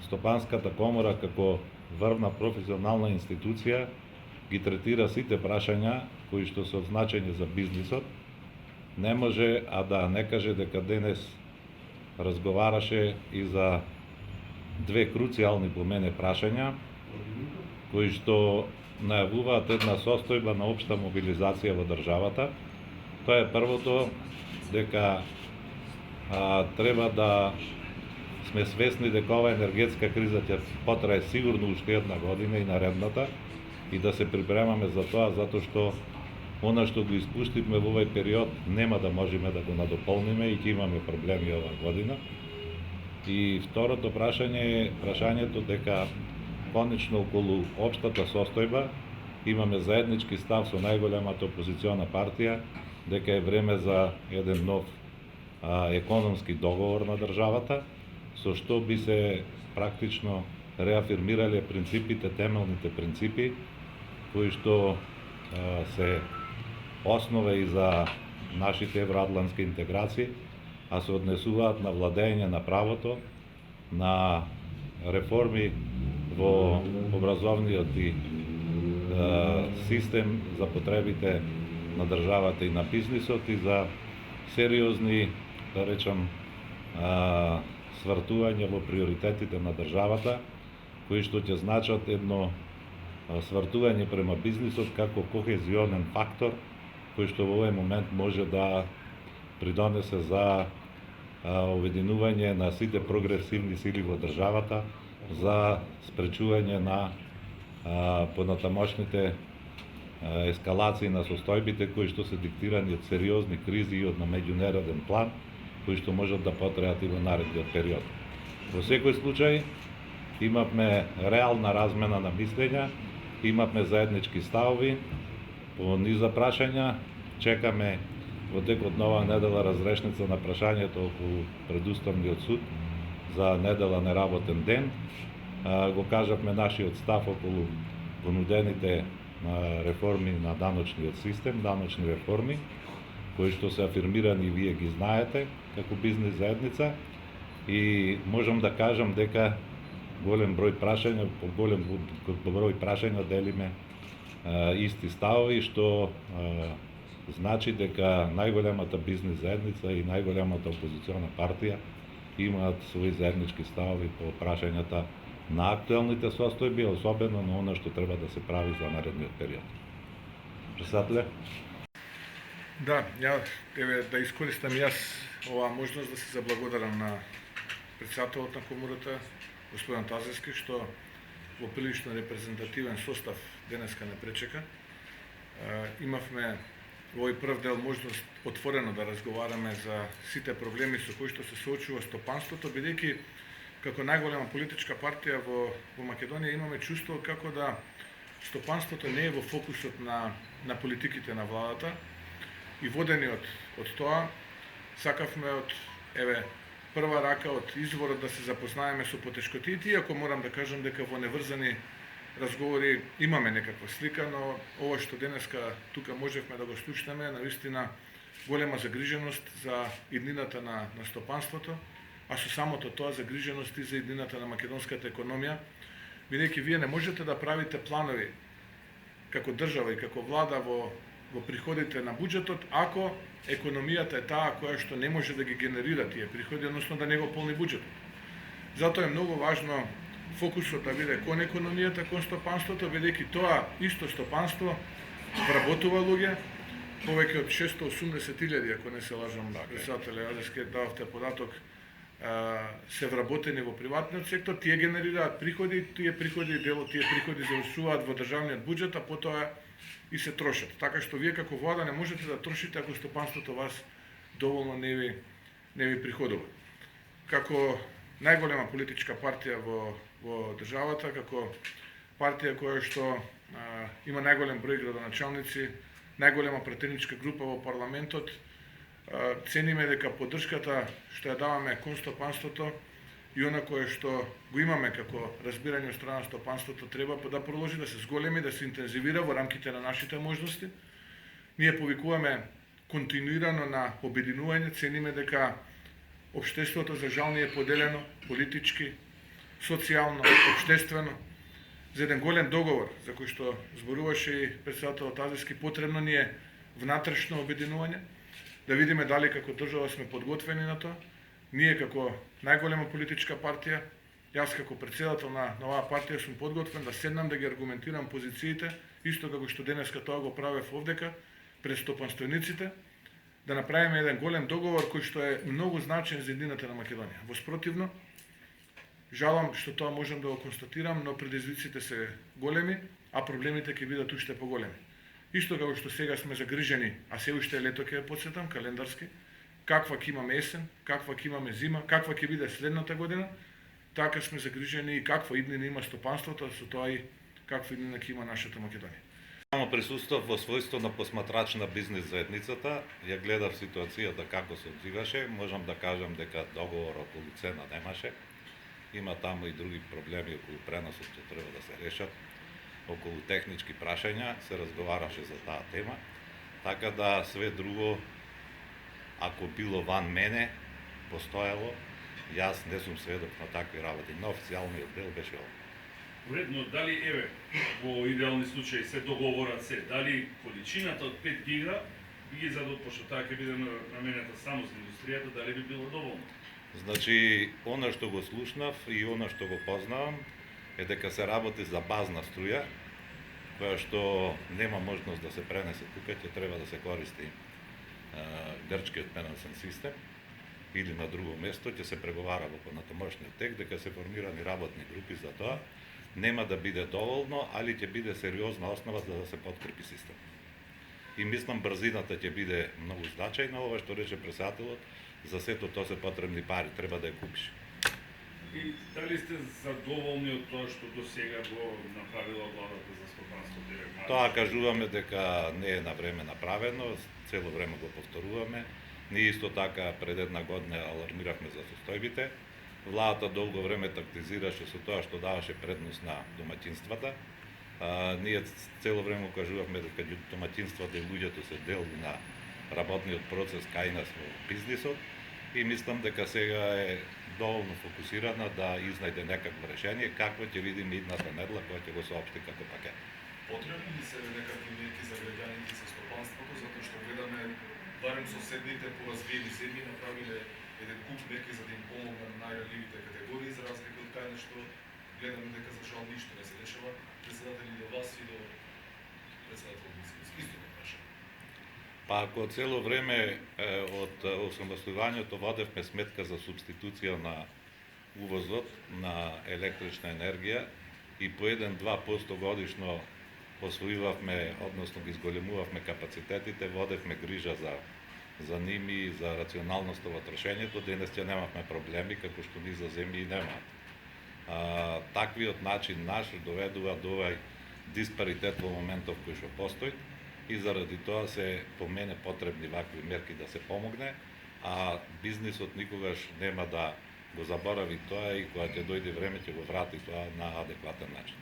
Стопанската комора како врвна професионална институција ги третира сите прашања кои што се од значење за бизнисот. Не може а да не каже дека денес разговараше и за две круцијални по мене прашања кои што најавуваат една состојба на општа мобилизација во државата. Тоа е првото, дека треба да сме свесни дека ова енергетска криза ќе потрае сигурно уште една година и наредната и да се припремаме за тоа, затоа што она што го испуштивме во овој период нема да можеме да го надополниме и ќе имаме проблеми оваа година. И второто прашање е прашањето дека конечно околу општата состојба имаме заеднички став со најголемата опозициона партија дека е време за еден нов економски договор на државата, со што би се практично реафирмирале принципите, темелните принципи, кои што се основа и за нашите евроатлантски интеграции, а се однесуваат на владење на правото, на реформи во образовниот и систем за потребите на државата и на бизнисот и за сериозни, да речам, свртување во приоритетите на државата, кои што ќе значат едно свртување према бизнисот како кохезионен фактор, кој што во овој момент може да придонесе за обединување на сите прогресивни сили во државата, за спречување на понатамошните ескалации на состојбите кои што се диктирани од сериозни кризи и од на меѓународен план, кои што можат да потрајат и во наредниот период. Во секој случај, имавме реална размена на мислења, имавме заеднички ставови по низа прашања, чекаме во текот на оваа недела разрешница на прашањето околу предуставниот суд за недела неработен ден. Го кажавме нашиот став околу понудените реформи на даночниот систем, даночни реформи, кои што се афирмирани и вие ги знаете како бизнес заедница, и можам да кажам дека голем број прашања, по голем број прашања делиме исти ставови, што значи дека најголемата бизнес заедница и најголемата опозициона партија имаат своји заеднички ставови по прашањата на актуелните состојби, особено на она што треба да се прави за наредниот период. Председателе? Да, да искористам јас оваа можност да се заблагодарам на председателот на комората, господин Тазевски, што во прилично репрезентативен состав денеска не пречека. Имавме во овој прв дел можност отворено да разговараме за сите проблеми со кои што се соочува стопанството, бидејќи како најголема политичка партија во Македонија имаме чувство како да стопанството не е во фокусот на политиките на владата, и водени од тоа сакавме од прва рака од изворот да се запознаеме со потешкотиите, иако морам да кажам дека во неврзани разговори имаме некаква слика, но ова што денеска тука можевме да го слушнеме навистина голема загриженост за иднината на стопанството, а со самото тоа загриженост и за иднината на македонската економија, бидејќи вие не можете да правите планови како држава и како влада во приходите на буџетот, ако економијата е таа која што не може да ги генерира тие приходи, односно да не го полни буџетот. Затоа е многу важно фокусот да биде кон економијата, кон стопанството, бидејќи тоа исто стопанство вработува луѓе, повеќе од 680.000, ако не се лажам, председателе, јас дававте податок, се вработени во приватниот сектор, тие генерираат приходи, тие приходи завршуваат во државниот буџет, а потоа и се трошат. Така што вие како влада не можете да трошите ако стопанството вас доволно не ви приходува. Како најголема политичка партија во државата, како партија која што има најголем број градоначалници, најголема пратеничка група во парламентот, цениме дека поддршката што ја даваме кон стопанството и она кое што го имаме како разбирање од страна на стопанството треба да продолжи да се зголеми, да се интензивира во рамките на нашите можности. Ние повикуваме континуирано на обединување, цениме дека општеството за жал не е поделено политички, социјално, општествено, за еден голем договор за кој што зборуваше и претседател Тазевски, потребно ни е внатрешно обединување, да видиме дали како држава сме подготвени на тоа. Ние како најголема политичка партија, јас како претседател на оваа партија сум подготвен да седнам да ги аргументирам позициите, исто како што денеска тоа го правев овдека пред стопанствениците, да направиме еден голем договор кој што е многу значен за едината на Македонија. Во спротивно, жалам што тоа можам да го констатирам, но предизвиците се големи, а проблемите ќе бидат уште поголеми. Исто како што сега сме загрижени, а се уште е лето, ќе ја потсетам, календарски, каква ќе имаме есен, каква ќе имаме зима, каква ќе биде следната година, така сме загрижени и каква иднина има стопанството, со тоа и каква иднина ќе има нашата Македонија. Само присуствав во својство на посматрач на бизнес заедницата, ја гледав ситуацијата како се одвиваше, можам да кажам дека договор околу цена немаше. Има таму и други проблеми околу преносот што треба да се решат, околу технички прашања се разговараше за таа тема, така да све друго, ако било ван мене, постоело, јас не сум сведок на такви работи, но официјалниот дел беше ова. Уредно, дали еве во идеални случаи се договорат се, дали количината од 5 гига би ги задоволила, пошто таа ќе биде наменета само за индустријата, дали би било доволно? Значи, она што го слушнав и она што го познавам е дека се работи за базна струја, која што нема можност да се пренесе тука, ќе треба да се користи грчкиот преносен систем или на друго место, ќе се преговара во понатамошниот тек, дека се формирани работни групи за тоа, нема да биде доволно, али ќе биде сериозна основа за да се подкрепи систем. И мислам брзината ќе биде многу значајна, ова што рече претседателот, за сето тоа се потребни пари, треба да ја купиш. И дали сте задоволни од тоа што до сега го направила владата за стопанство директно? Тоа кажуваме дека не е на време направено, цело време го повторуваме. Ние исто така пред една година алармиравме за состојбите. Владата долго време тактизираше со тоа што даваше предност на домаќинствата. Ние цело време кажувавме дека домаќинствата и луѓето се дел на работниот процес кај нас во бизнисот и мислам дека сега е доволно фокусирана да изнајде некакво решение, какво ќе видиме идната недела која ќе го соопшти како пакет. Потребни ли се некакви мерки за граѓаните и за стопанството, затоа што гледаме барем соседните поразвиени земји направиле еден куп мерки за да им помогнат најранливите категории, за разлика од кај што гледаме дека за жал ништо не се решава. Председатели до вас и до председател Мисковски исто го прашам. Па ако цело време од осамостојувањето водевме сметка за субституција на увозот на електрична енергија и по 1-2% годишно освојувавме, односно ги изголемувавме капацитетите, водевме грижа за ними, за рационалност во трошењето, денес ќе немавме проблеми како што ни за земји и немаат. Таквиот начин наш доведува до овај диспаритет во моментов кој што постои и заради тоа се по мене потребни вакви мерки да се помогне, а бизнисот никогаш нема да го заборави тоа и кога ќе дојде време ќе го врати тоа на адекватен начин.